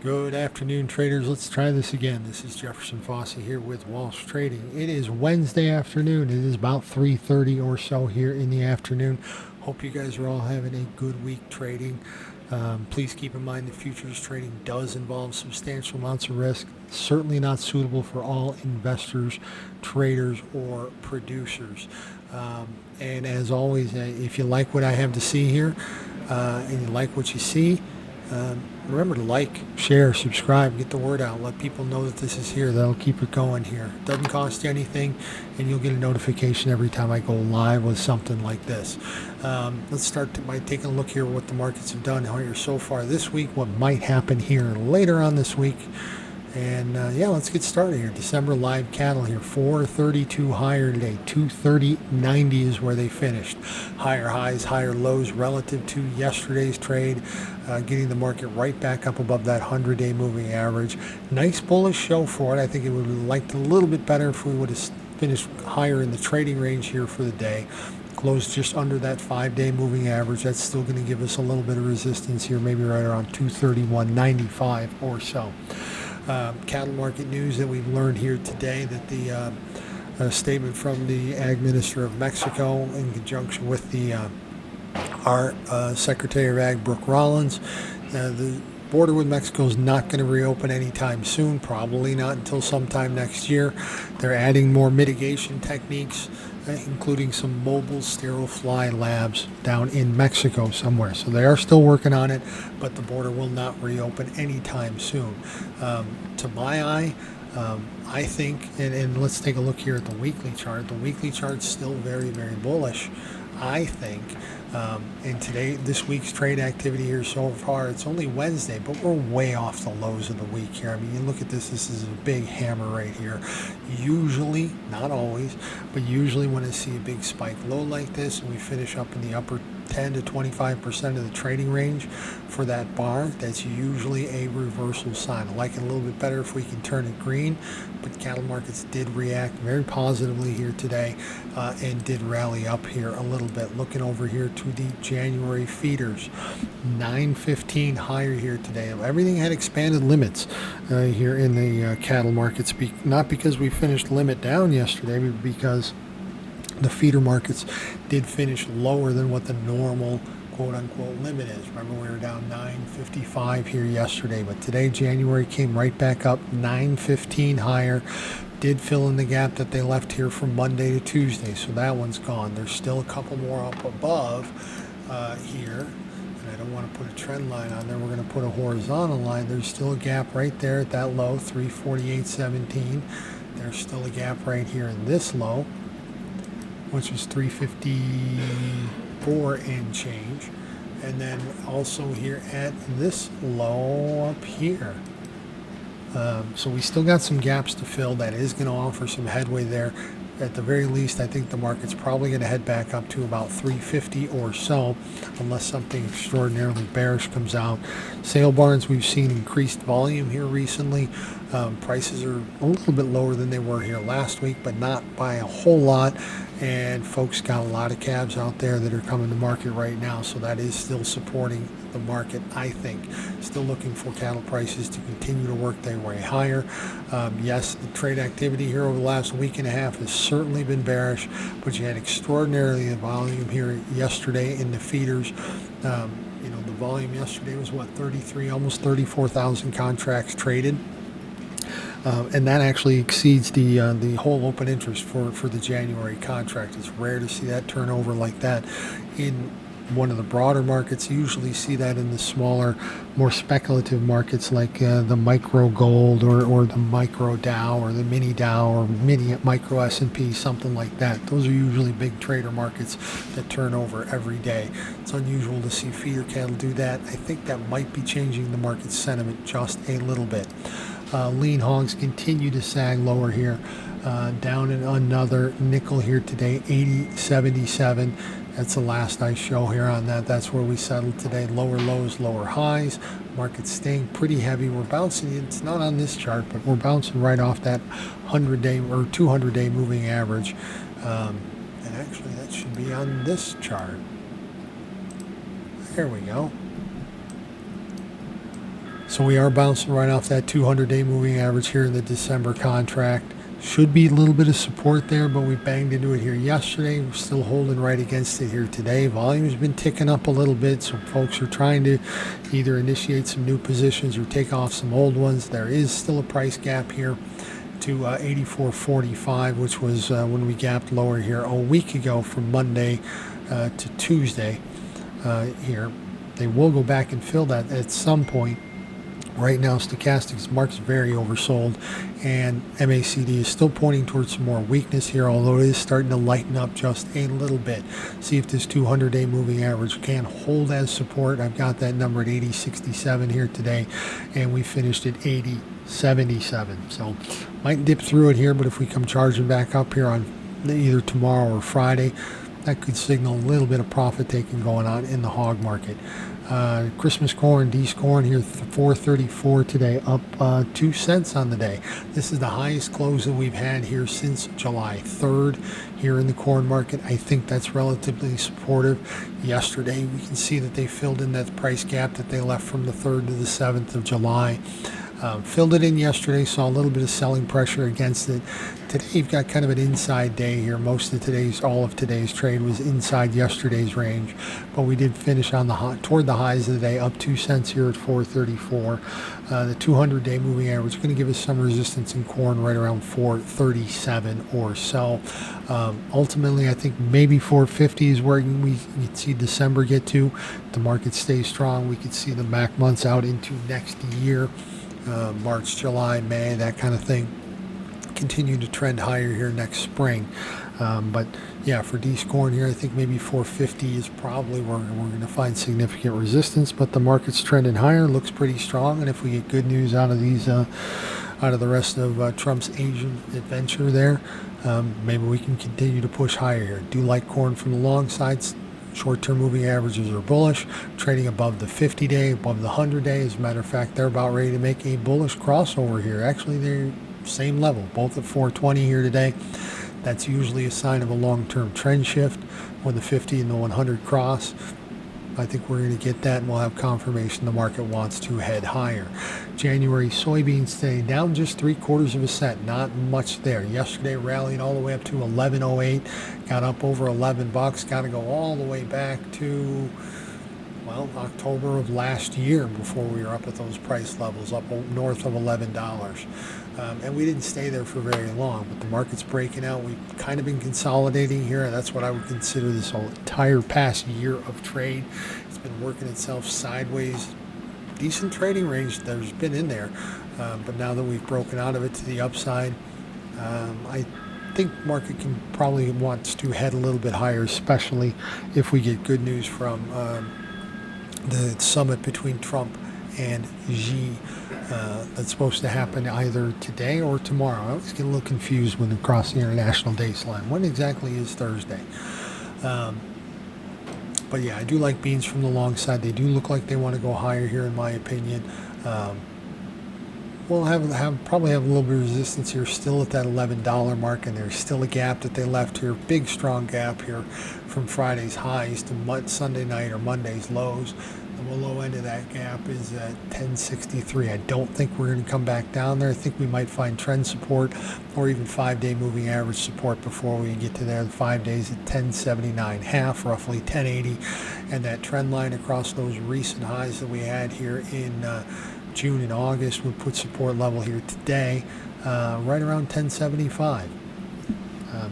Good afternoon, traders. Let's try this again. This is Jefferson Fossey here with Walsh Trading. It is Wednesday afternoon. It is about 3:30 or so here in the afternoon. Hope you guys are all having a good week trading. Please keep in mind that futures trading does involve substantial amounts of risk. Certainly not suitable for all investors, traders, or producers. And as always, if you like what I have to see here and you like what you see, remember to like, share, subscribe, get the word out. Let people know that this is here. That'll keep it going here. It doesn't cost you anything, and you'll get a notification every time I go live with something like this. Let's start by taking a look here at what the markets have done here so far this week, what might happen here later on this week. And yeah, let's get started here. December live cattle here, 432 higher today, 230.90 is where they finished. Higher highs, higher lows relative to yesterday's trade, getting the market right back up above that 100-day moving average. Nice bullish show for it. I think it would have liked a little bit better if we would have finished higher in the trading range here for the day. Closed just under that 5-day moving average. That's still going to give us a little bit of resistance here, maybe right around 231.95 or so. Cattle market news that we've learned here today, that the statement from the Ag Minister of Mexico in conjunction with our Secretary of Ag, Brooke Rollins, the border with Mexico is not going to reopen anytime soon, probably not until sometime next year. They're adding more mitigation techniques, including some mobile sterile fly labs down in Mexico somewhere. So they are still working on it, but the border will not reopen anytime soon. To my eye, I think, and let's take a look here at the weekly chart. The weekly chart's still very, very bullish, I think. And this week's trade activity here so far, it's only Wednesday, but we're way off the lows of the week here. I mean, you look at this is a big hammer right here. Usually, not always, but usually when I see a big spike low like this and we finish up in the upper 10 to 25% of the trading range for that bar, that's usually a reversal sign. I like it a little bit better if we can turn it green, but cattle markets did react very positively here today and did rally up here a little bit. Looking over here to the January feeders, 915 higher here today. Everything had expanded limits here in the cattle markets, not because we finished limit down yesterday, but because the feeder markets did finish lower than what the normal quote-unquote limit is. Remember, we were down 955 here yesterday, but today January came right back up 915 higher. Did fill in the gap that they left here from Monday to Tuesday, so that one's gone. There's still a couple more up above here, and I don't want to put a trend line on there. We're going to put a horizontal line. There's still a gap right there at that low, 348.17. There's still a gap right here in this low, which is 354 and change, and then also here at this low up here. So we still got some gaps to fill. That is going to offer some headway there. At the very least, I think the market's probably going to head back up to about 350 or so, unless something extraordinarily bearish comes out. Sale barns, we've seen increased volume here recently. Prices are a little bit lower than they were here last week, but not by a whole lot. And folks got a lot of calves out there that are coming to market right now, so that is still supporting the market, I think. Still looking for cattle prices to continue to work their way higher. Yes, the trade activity here over the last week and a half has certainly been bearish, but you had extraordinarily volume here yesterday in the feeders. The volume yesterday was what, 33, almost 34,000 contracts traded. And that actually exceeds the whole open interest for the January contract. It's rare to see that turnover like that in one of the broader markets. You usually see that in the smaller, more speculative markets like the micro gold or the micro Dow or the mini Dow or mini micro S&P, something like that. Those are usually big trader markets that turn over every day. It's unusual to see feeder cattle do that. I think that might be changing the market sentiment just a little bit. Lean hogs continue to sag lower here. Down in another nickel here today, 80.77. That's the last I show here on that. That's where we settled today. Lower lows, lower highs. Market's staying pretty heavy. We're bouncing. It's not on this chart, but we're bouncing right off that 100-day or 200-day moving average. And actually, that should be on this chart. There we go. So we are bouncing right off that 200-day moving average here in the December contract. Should be a little bit of support there, but we banged into it here yesterday. We're still holding right against it here today. Volume's been ticking up a little bit, so folks are trying to either initiate some new positions or take off some old ones. There is still a price gap here to 84.45, which was when we gapped lower here a week ago from Monday to Tuesday here. They will go back and fill that at some point. Right now, stochastics market's very oversold, and MACD is still pointing towards some more weakness here, although it is starting to lighten up just a little bit. See if this 200-day moving average can hold as support. I've got that number at 80.67 here today, and we finished at 80.77. So might dip through it here, but if we come charging back up here on either tomorrow or Friday, that could signal a little bit of profit taking going on in the hog market. Christmas corn, D's corn here, 4.34 today, up 2 cents on the day. This is the highest close that we've had here since July 3rd here in the corn market. I think that's relatively supportive. Yesterday, we can see that they filled in that price gap that they left from the 3rd to the 7th of July. Filled it in yesterday, saw a little bit of selling pressure against it. Today you've got kind of an inside day here. All of today's trade was inside yesterday's range, but we did finish on toward the highs of the day, up 2 cents here at 4.34. The 200-day moving average is going to give us some resistance in corn right around 4.37 or so. Ultimately, I think maybe 4.50 is where we could see December get to. The market stays strong. We could see the MAC months out into next year. March, July, May, that kind of thing, continue to trend higher here next spring. But yeah, for D's corn here, I think maybe 450 is probably where we're going to find significant resistance. But the market's trending higher, looks pretty strong, and if we get good news out of these, out of the rest of Trump's Asian adventure there, maybe we can continue to push higher here. Do like corn from the long sides. Short-term moving averages are bullish, trading above the 50-day, above the 100-day. As a matter of fact, they're about ready to make a bullish crossover here. Actually, they're same level, both at 420 here today. That's usually a sign of a long-term trend shift when the 50 and the 100 cross. I think we're going to get that, and we'll have confirmation the market wants to head higher. January soybeans today down just 3/4 of a cent, not much there. Yesterday rallied all the way up to 11.08, got up over 11 bucks. Got to go all the way back to, well, October of last year before we were up at those price levels, up north of $11. And we didn't stay there for very long, but the market's breaking out. We've kind of been consolidating here, and that's what I would consider this whole entire past year of trade. It's been working itself sideways. Decent trading range there's been in there, but now that we've broken out of it to the upside, I think market can probably wants to head a little bit higher, especially if we get good news from the summit between Trump and Xi. That's supposed to happen either today or tomorrow. I always get a little confused when they cross the international dates line. When exactly is Thursday? But yeah, I do like beans from the long side. They do look like they want to go higher here, in my opinion. We'll probably have a little bit of resistance here, still at that $11 mark, and there's still a gap that they left here. Big, strong gap here from Friday's highs to Sunday night or Monday's lows. The low end of that gap is at 10.63. I don't think we're going to come back down there. I think we might find trend support or even 5-day moving average support before we get to there. The 5 days at 10.79 half, roughly 10.80, and that trend line across those recent highs that we had here in June and August would put support level here today right around 10.75.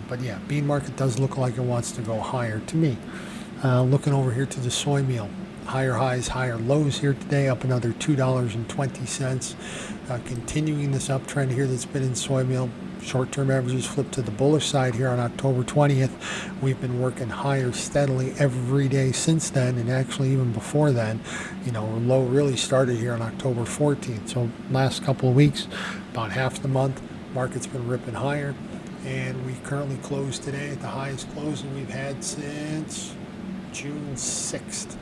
But yeah, bean market does look like it wants to go higher to me. Looking over here to the soy meal. Higher highs, higher lows here today, up another $2.20. Continuing this uptrend here that's been in soy meal. Short-term averages flipped to the bullish side here on October 20th. We've been working higher steadily every day since then, and actually even before then. You know, low really started here on October 14th. So last couple of weeks, about half the month, market's been ripping higher, and we currently closed today at the highest closing we've had since June 6th.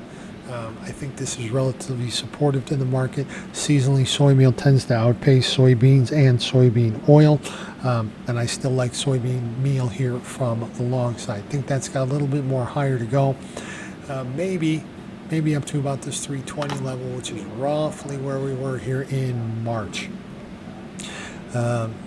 I think this is relatively supportive to the market. Seasonally, soy meal tends to outpace soybeans and soybean oil, and I still like soybean meal here from the long side. I think that's got a little bit more higher to go. Maybe maybe up to about this 320 level, which is roughly where we were here in March.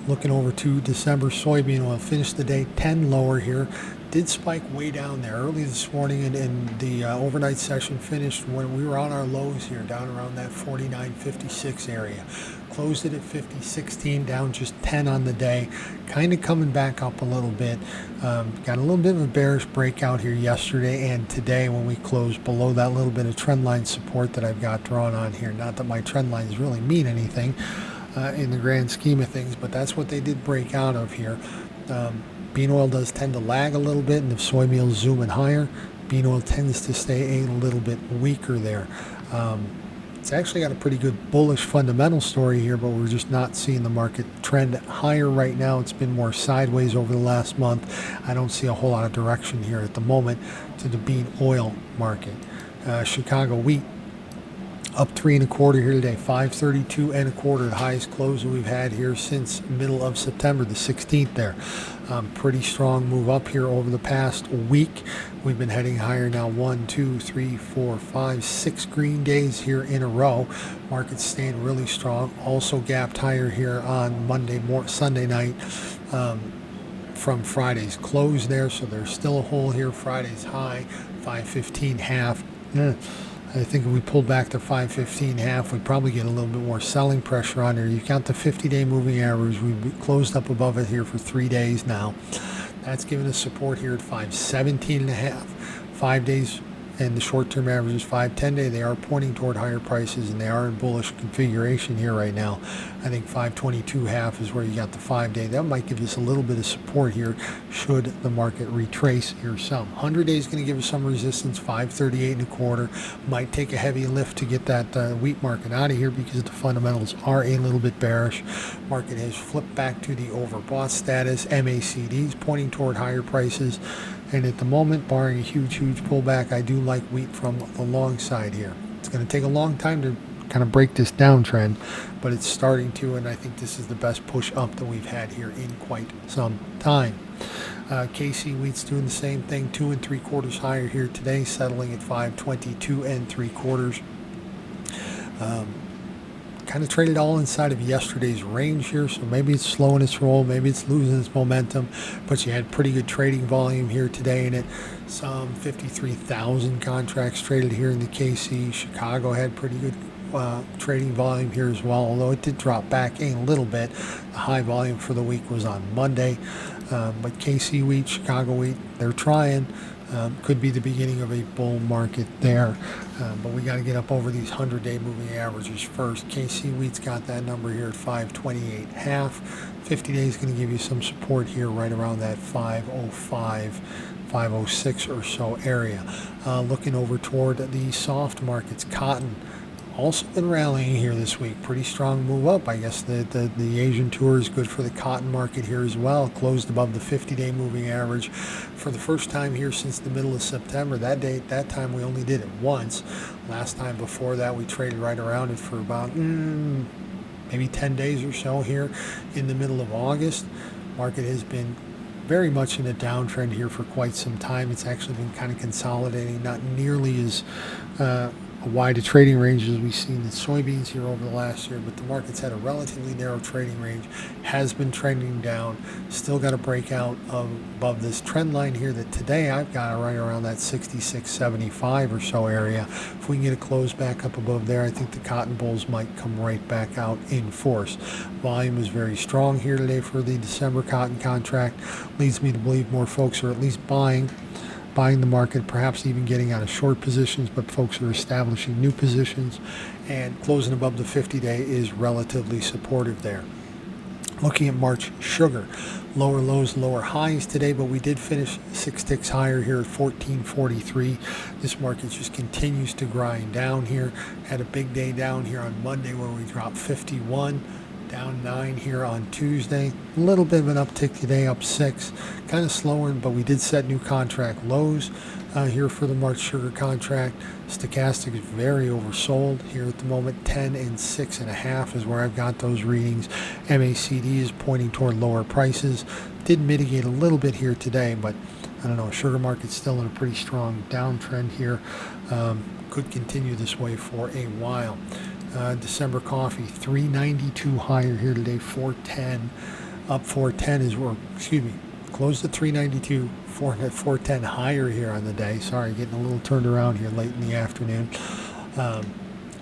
Looking over to December, soybean oil finished the day 10 lower here. Did spike way down there early this morning, and the overnight session finished when we were on our lows here, down around that 49.56 area. Closed it at 50.16, down just 10 on the day. Kind of coming back up a little bit. Got a little bit of a bearish breakout here yesterday and today when we closed below that little bit of trend line support that I've got drawn on here. Not that my trend lines really mean anything in the grand scheme of things, but that's what they did break out of here. Bean oil does tend to lag a little bit, and if soybean is zooming higher, bean oil tends to stay a little bit weaker there. It's actually got a pretty good bullish fundamental story here, but we're just not seeing the market trend higher right now. It's been more sideways over the last month. I don't see a whole lot of direction here at the moment to the bean oil market. Chicago wheat up 3 1/4 here today, 532 1/4, the highest close that we've had here since middle of September, the 16th there. Pretty strong move up here over the past week. We've been heading higher now 1, 2, 3, 4, 5, 6 green days here in a row. Market's staying really strong. Also gapped higher here on Sunday night from Friday's close there. So there's still a hole here. Friday's high, 515 half. I think if we pulled back to 515 half, we'd probably get a little bit more selling pressure on there. You count the 50-day moving average. We've closed up above it here for 3 days now. That's given us support here at 517 and a half. 5 days, and the short-term average is 5-10 day. They are pointing toward higher prices, and they are in bullish configuration here right now. I think 522 half is where you got the 5 day. That might give us a little bit of support here should the market retrace here some. 100 day is going to give us some resistance, 538 1/4. Might take a heavy lift to get that wheat market out of here because the fundamentals are a little bit bearish. Market has flipped back to the overbought status. MACD is pointing toward higher prices. And at the moment, barring a huge pullback, I do like wheat from the long side here. It's going to take a long time to kind of break this downtrend, but it's starting to, and I think this is the best push up that we've had here in quite some time. KC wheat's doing the same thing, 2 3/4 higher here today, settling at 522 3/4. Kind of traded all inside of yesterday's range here, so maybe it's slowing its roll, maybe it's losing its momentum, but you had pretty good trading volume here today in it. Some 53,000 contracts traded here in the KC. Chicago had pretty good trading volume here as well, although it did drop back a little bit. The high volume for the week was on Monday, but KC wheat, Chicago wheat, they're trying. Could be the beginning of a bull market there, but we got to get up over these 100-day moving averages first. KC wheat's got that number here at 528 half. 50 days going to give you some support here right around that 505, 506 or so area. Looking over toward the soft markets, cotton also been rallying here this week. Pretty strong move up. I guess the Asian tour is good for the cotton market here as well. Closed above the 50-day moving average for the first time here since the middle of September. That time we only did it once. Last time before that we traded right around it for about maybe 10 days or so here in the middle of August. Market has been very much in a downtrend here for quite some time. It's actually been kind of consolidating, not nearly as wide a trading range as we've seen in soybeans here over the last year, but the market's had a relatively narrow trading range, has been trending down, still got a breakout above this trend line here that today I've got right around that 66.75 or so area. If we can get a close back up above there, I think the cotton bulls might come right back out in force. Volume is very strong here today for the December cotton contract. Leads me to believe more folks are at least buying the market, perhaps even getting out of short positions, but folks are establishing new positions, and closing above the 50-day is relatively supportive there. Looking at March sugar, lower lows, lower highs today, but we did finish 6 ticks higher here at 14.43. This market just continues to grind down here. Had a big day down here on Monday where we dropped 51. Down 9 here on Tuesday. A little bit of an uptick today, up 6. Kind of slower, but we did set new contract lows here for the March sugar contract. Stochastic is very oversold here at the moment. 10 and 6.5 is where I've got those readings. MACD is pointing toward lower prices. Did mitigate a little bit here today, but I don't know. Sugar market's still in a pretty strong downtrend here. Could continue this way for a while. December coffee, 392 higher here today, 410. Up 410 is where, excuse me, closed at 392, 410 higher here on the day. Sorry, getting a little turned around here late in the afternoon.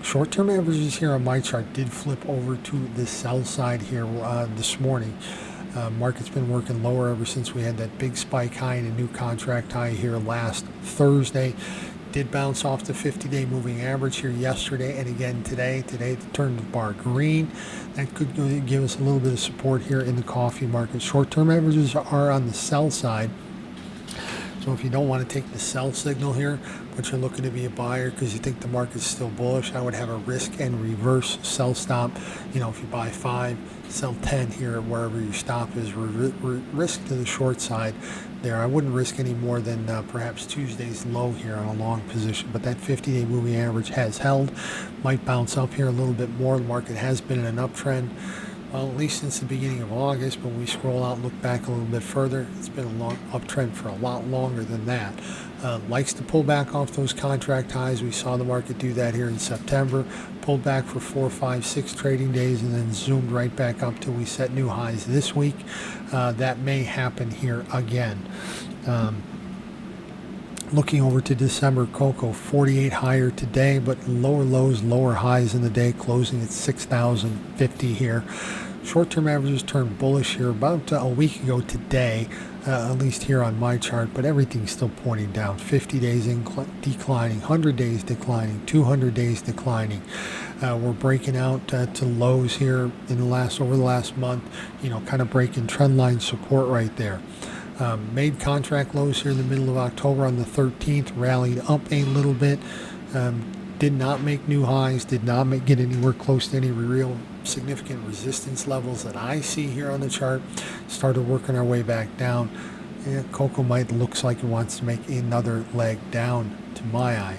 Short-term averages here on my chart did flip over to the sell side here this morning. Market's been working lower ever since we had that big spike high and a new contract high here last Thursday. Did bounce off the 50-day moving average here yesterday and again today. Today it turned the bar green. That could give us a little bit of support here in the coffee market. Short-term averages are on the sell side. So if you don't want to take the sell signal here, but you're looking to be a buyer because you think the market's still bullish, I would have a risk and reverse sell stop. You know, if you buy 5, sell 10 here, wherever your stop is, risk to the short side there. I wouldn't risk any more than perhaps Tuesday's low here on a long position, but that 50-day moving average has held. Might bounce up here a little bit more. The market has been in an uptrend. Well, at least since the beginning of August, but when we scroll out and look back a little bit further, it's been a long uptrend for a lot longer than that. Likes to pull back off those contract highs. We saw the market do that here in September, pulled back for 4, 5, 6 trading days, and then zoomed right back up till we set new highs this week. That may happen here again. Looking over to December, cocoa 48 higher today, but lower lows, lower highs in the day, closing at 6,050 here. Short-term averages turned bullish here about a week ago today, at least here on my chart, but everything's still pointing down. 50 days declining, 100 days declining, 200 days declining. We're breaking out to lows here in over the last month, you know, kind of breaking trend line support right there. Made contract lows here in the middle of October on the 13th, rallied up a little bit, did not make new highs, did not get anywhere close to any real significant resistance levels that I see here on the chart. Started working our way back down. Cocoa might looks like it wants to make another leg down to my eye.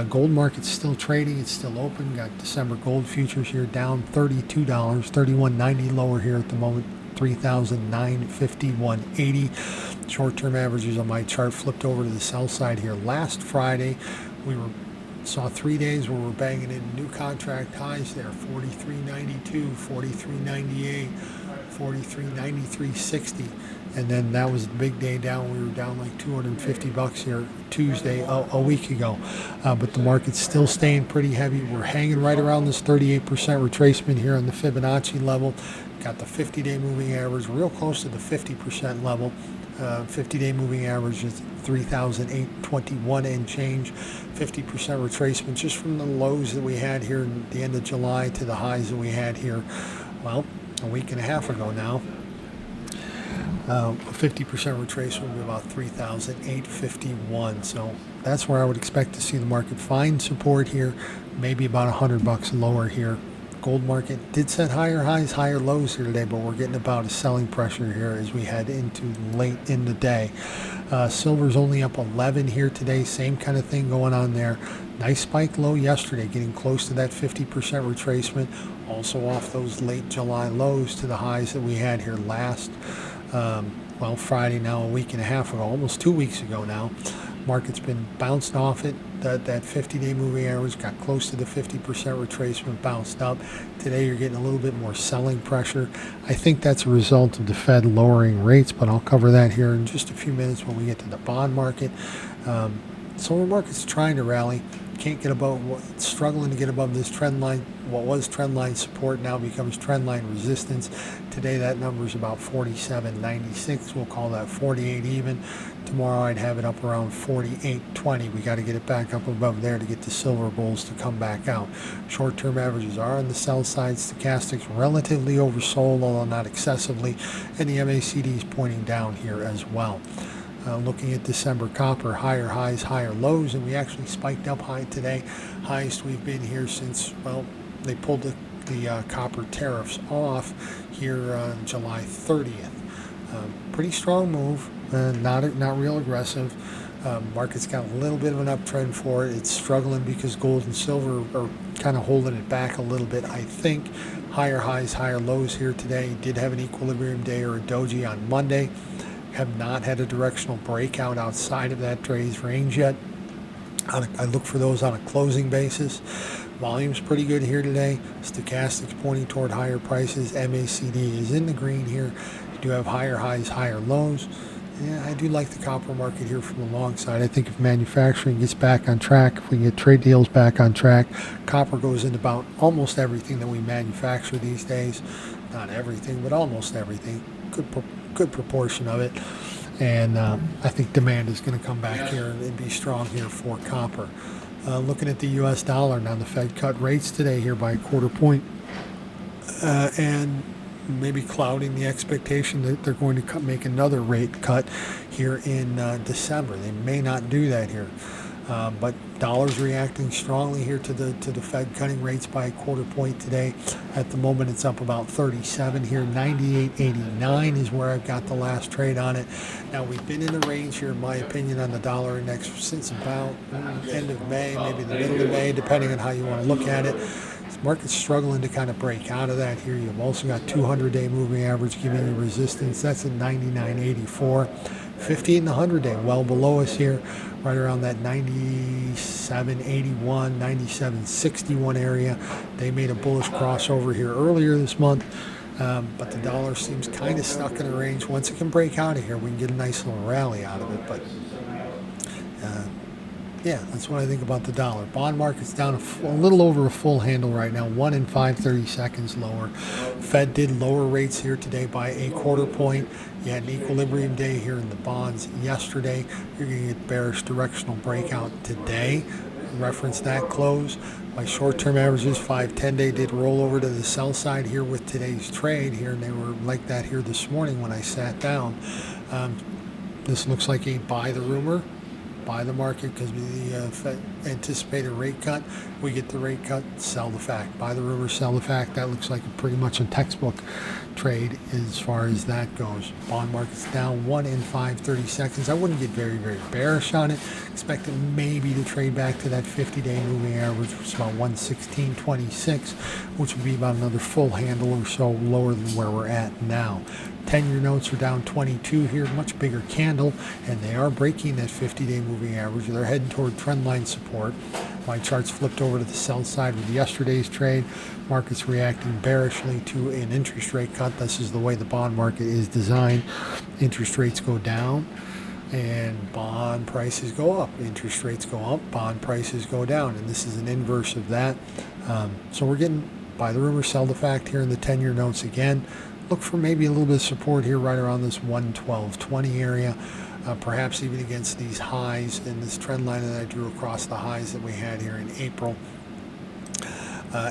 Gold market's still trading, it's still open. Got December gold futures here down $32, $31.90 lower here at the moment. 3,951.80. Short-term averages on my chart flipped over to the sell side here last Friday. We saw 3 days where we're banging in new contract highs there, 43.92, 43.98, 43.93.60, and then that was the big day down. We were down like $250 here Tuesday a week ago, but the market's still staying pretty heavy. We're hanging right around this 38% retracement here on the Fibonacci level. Got the 50-day moving average real close to the 50% level. 50-day moving average is 3,821 and change. 50% retracement just from the lows that we had here at the end of July to the highs that we had here, well, a week and a half ago now. A 50% retracement would be about 3,851. So that's where I would expect to see the market find support here, maybe about $100 lower here. Gold market did set higher highs, higher lows here today, but we're getting about a selling pressure here as we head into late in the day. Silver's only up 11 here today, same kind of thing going on there. Nice spike low yesterday, getting close to that 50% retracement, also off those late July lows to the highs that we had here last, Friday now, a week and a half ago, almost 2 weeks ago now. Market's been bounced off it. That 50-day moving average got close to the 50% retracement, bounced up. Today you're getting a little bit more selling pressure. I think that's a result of the Fed lowering rates, but I'll cover that here in just a few minutes when we get to the bond market. Silver market's trying to rally. Can't get above, struggling to get above this trend line. What was trend line support now becomes trend line resistance. Today that number is about 47.96. We'll call that 48 even. Tomorrow I'd have it up around 48.20. We got to get it back up above there to get the silver bulls to come back out. Short-term averages are on the sell side. Stochastics relatively oversold, although not excessively, and the MACD is pointing down here as well. Looking at December copper, higher highs, higher lows, and we actually spiked up high today. Highest we've been here since, well, they pulled the copper tariffs off here on July 30th. Pretty strong move, not real aggressive. Market's got a little bit of an uptrend for it. It's struggling because gold and silver are kind of holding it back a little bit, I think. Higher highs, higher lows here today. Did have an equilibrium day or a doji on Monday. have not had a directional breakout outside of that trades range yet. I look for those on a closing basis. Volume's pretty good here today. Stochastics pointing toward higher prices. MACD is in the green here. You do have higher highs, higher lows. Yeah, I do like the copper market here from the long side. I think if manufacturing gets back on track, if we can get trade deals back on track, copper goes into about almost everything that we manufacture these days. Not everything, but almost everything. Good proportion of it. And I think demand is going to come back here and be strong here for copper. Looking at the U.S. dollar now, the Fed cut rates today here by a quarter point, and maybe clouding the expectation that they're going to make another rate cut here in December. They may not do that here, but dollar's reacting strongly here to the Fed cutting rates by a quarter point today. At the moment, it's up about 37 here. 98.89 is where I've got the last trade on it. Now, we've been in the range here, in my opinion, on the dollar index since about end of May, maybe the middle of May, depending on how you want to look at it. This market's struggling to kind of break out of that here. You've also got 200-day moving average giving you resistance. That's at 99.84. 50 and the 100-day well below us here, right around that 97.81, 97.61 area. They made a bullish crossover here earlier this month, but the dollar seems kind of stuck in a range. Once it can break out of here, we can get a nice little rally out of it. But yeah, that's what I think about the dollar. Bond market's down a little over a full handle right now, 1 in 5/32 lower. Fed did lower rates here today by a quarter point. You had an equilibrium day here in the bonds yesterday. You're going to get bearish directional breakout today. Reference that close. My short-term averages, 5-10-day, did roll over to the sell side here with today's trade here, and they were like that here this morning when I sat down. This looks like a buy the rumor, buy the market, because the Fed anticipated rate cut. We get the rate cut, sell the fact. Buy the rumor, sell the fact. That looks like pretty much a textbook trade as far as that goes. Bond market's down 1 in 5/32. I wouldn't get very, very bearish on it. Expect it maybe to trade back to that 50-day moving average, which is about 116.26, which would be about another full handle or so lower than where we're at now. 10-year notes are down 22 here, much bigger candle, and they are breaking that 50-day moving average. They're heading toward trendline support. My charts flipped over to the sell side with yesterday's trade. Market's reacting bearishly to an interest rate cut. This is the way the bond market is designed. Interest rates go down and bond prices go up. Interest rates go up, bond prices go down, and this is an inverse of that. So we're getting buy the rumor, sell the fact here in the 10-year notes again. Look for maybe a little bit of support here right around this 112.20 area, perhaps even against these highs and this trend line that I drew across the highs that we had here in April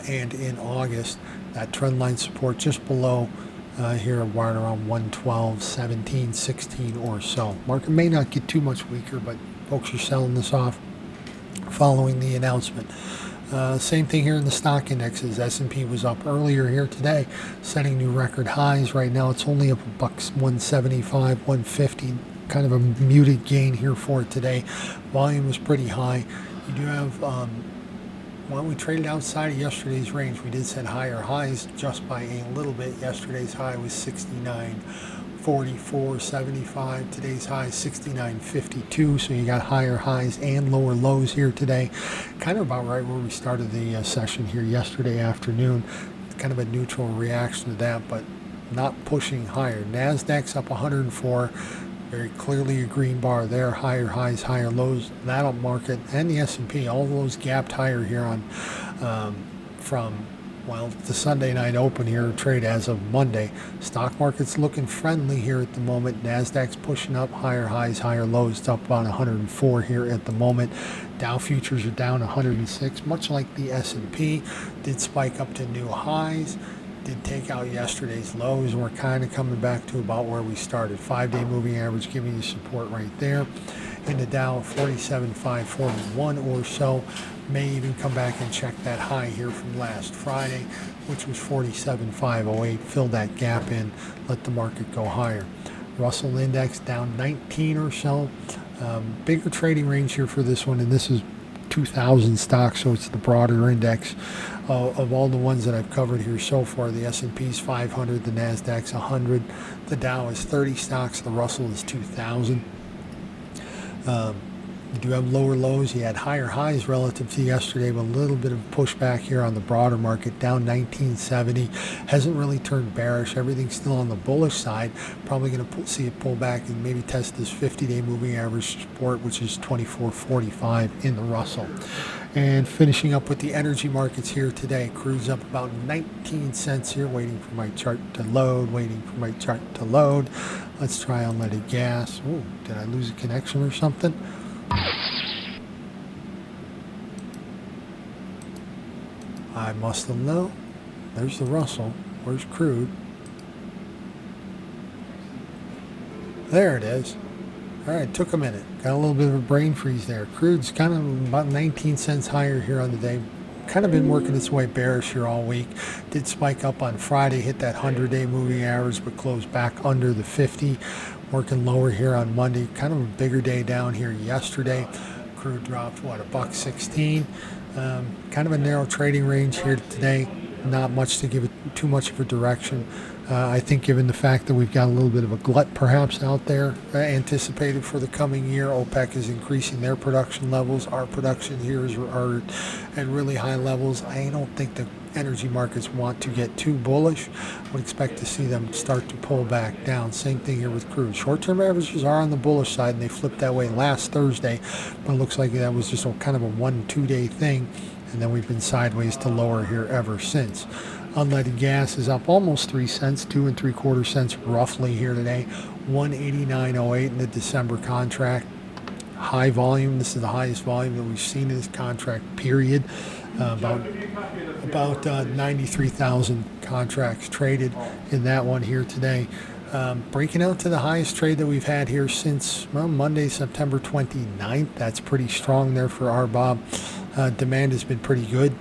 and in August. That trend line support just below here right around 112, 17, 16 or so. Market may not get too much weaker, but folks are selling this off following the announcement. Same thing here in the stock indexes. S&P was up earlier here today, setting new record highs. Right now it's only up $175, 150. Kind of a muted gain here for it today. Volume was pretty high. You do have, well, we traded outside of yesterday's range. We did set higher highs just by a little bit. Yesterday's high was 69.44.75. Today's high is 69.52. So you got higher highs and lower lows here today. Kind of about right where we started the session here yesterday afternoon. Kind of a neutral reaction to that, but not pushing higher. NASDAQ's up 104. Very clearly a green bar there. Higher highs, higher lows. That'll market and the S&P, all those gapped higher here on from, well, the Sunday night open here, trade as of Monday. Stock market's looking friendly here at the moment. NASDAQ's pushing up, higher highs, higher lows. It's up about 104 here at the moment. Dow futures are down 106, much like the S&P. Did spike up to new highs. Did take out yesterday's lows, and we're kind of coming back to about where we started. 5-day moving average giving you support right there. In the Dow, 47,541 or so. May even come back and check that high here from last Friday, which was 47,508. Fill that gap in, let the market go higher. Russell Index down 19 or so. Bigger trading range here for this one, and this is 2,000 stocks, so it's the broader index of all the ones that I've covered here so far. The S&P's 500, the Nasdaq's 100, the Dow is 30 stocks, the Russell is 2,000. You do have lower lows. You had higher highs relative to yesterday, but a little bit of pushback here on the broader market, down 1970. Hasn't really turned bearish. Everything's still on the bullish side. Probably going to see it pull back and maybe test this 50-day moving average support, which is 24.45 in the Russell. And finishing up with the energy markets here today, crude's up about 19 cents here, waiting for my chart to load, Let's try unleaded gas. Oh, did I lose a connection or something? I must have known. There's the Russell. Where's crude? There it is. All right, took a minute. Got a little bit of a brain freeze there. Crude's kind of about 19 cents higher here on the day. Kind of been working its way bearish here all week. Did spike up on Friday, hit that 100-day moving average, but closed back under the 50. Working lower here on Monday. Kind of a bigger day down here yesterday. Crude dropped, what, $1.16. Kind of a narrow trading range here today. Not much to give it too much of a direction. I think given the fact that we've got a little bit of a glut perhaps out there anticipated for the coming year, OPEC is increasing their production levels. Our production here are at really high levels. I don't think the energy markets want to get too bullish. I would expect to see them start to pull back down. Same thing here with crude. Short-term averages are on the bullish side, and they flipped that way last Thursday, but it looks like that was just kind of a 1-2 day thing, and then we've been sideways to lower here ever since. Unleaded gas is up almost 3 cents, 2 3/4 cents roughly here today. 189.08 in the December contract. High volume. This is the highest volume that we've seen in this contract period. About 93,000 contracts traded in that one here today. Breaking out to the highest trade that we've had here since Monday, September 29th. That's pretty strong there for RBOB. Demand has been pretty good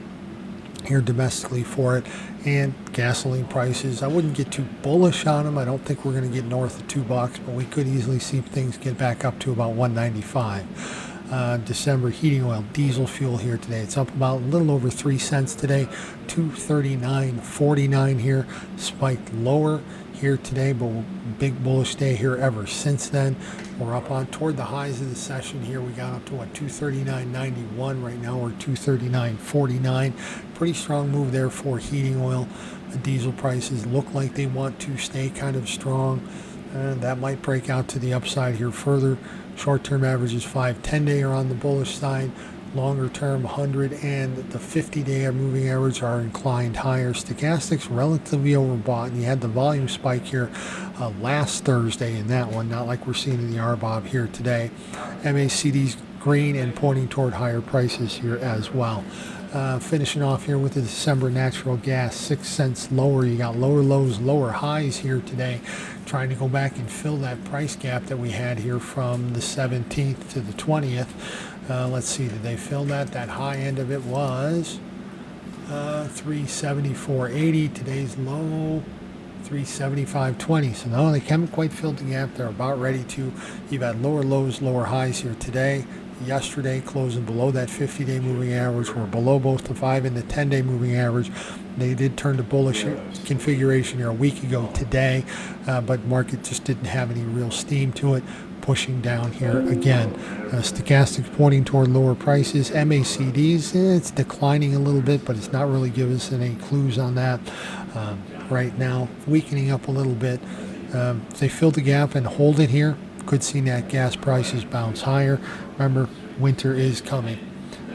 here domestically for it. And gasoline prices, I wouldn't get too bullish on them. I don't think we're going to get north of $2, but we could easily see things get back up to about $1.95. December heating oil, diesel fuel here today. It's up about a little over 3 cents today, $239.49 here. Spiked lower here today, but big bullish day here ever since then. We're up on toward the highs of the session here. We got up to what, 239.91. Right now we're 239.49. Pretty strong move there for heating oil. The diesel prices look like they want to stay kind of strong. That might break out to the upside here further. Short-term averages 5-10 day are on the bullish side. Longer term 100 and the 50-day moving average are inclined higher. Stochastics relatively overbought, and you had the volume spike here last Thursday in that one, not like we're seeing in the RBOB here today. MACD's green and pointing toward higher prices here as well. Finishing off here with the December natural gas, 6 cents lower. You got lower lows, lower highs here today, trying to go back and fill that price gap that we had here from the 17th to the 20th. Let's see, did they fill that? That high end of it was 374.80. Today's low, 375.20. So no, they haven't quite filled the gap. They're about ready to. You've had lower lows, lower highs here today. Yesterday closing below that 50-day moving average. We're below both the 5 and the 10-day moving average. They did turn to bullish configuration here a week ago today, but market just didn't have any real steam to it, pushing down here again. Stochastics pointing toward lower prices. MACDs, it's declining a little bit, but it's not really giving us any clues on that right now. Weakening up a little bit. If they fill the gap and hold it here, could see nat gas prices bounce higher. Remember, winter is coming.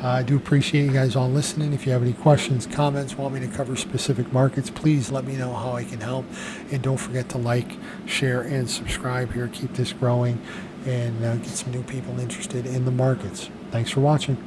I do appreciate you guys all listening. If you have any questions, comments, want me to cover specific markets, please let me know how I can help. And don't forget to like, share, and subscribe here. Keep this growing and get some new people interested in the markets. Thanks for watching.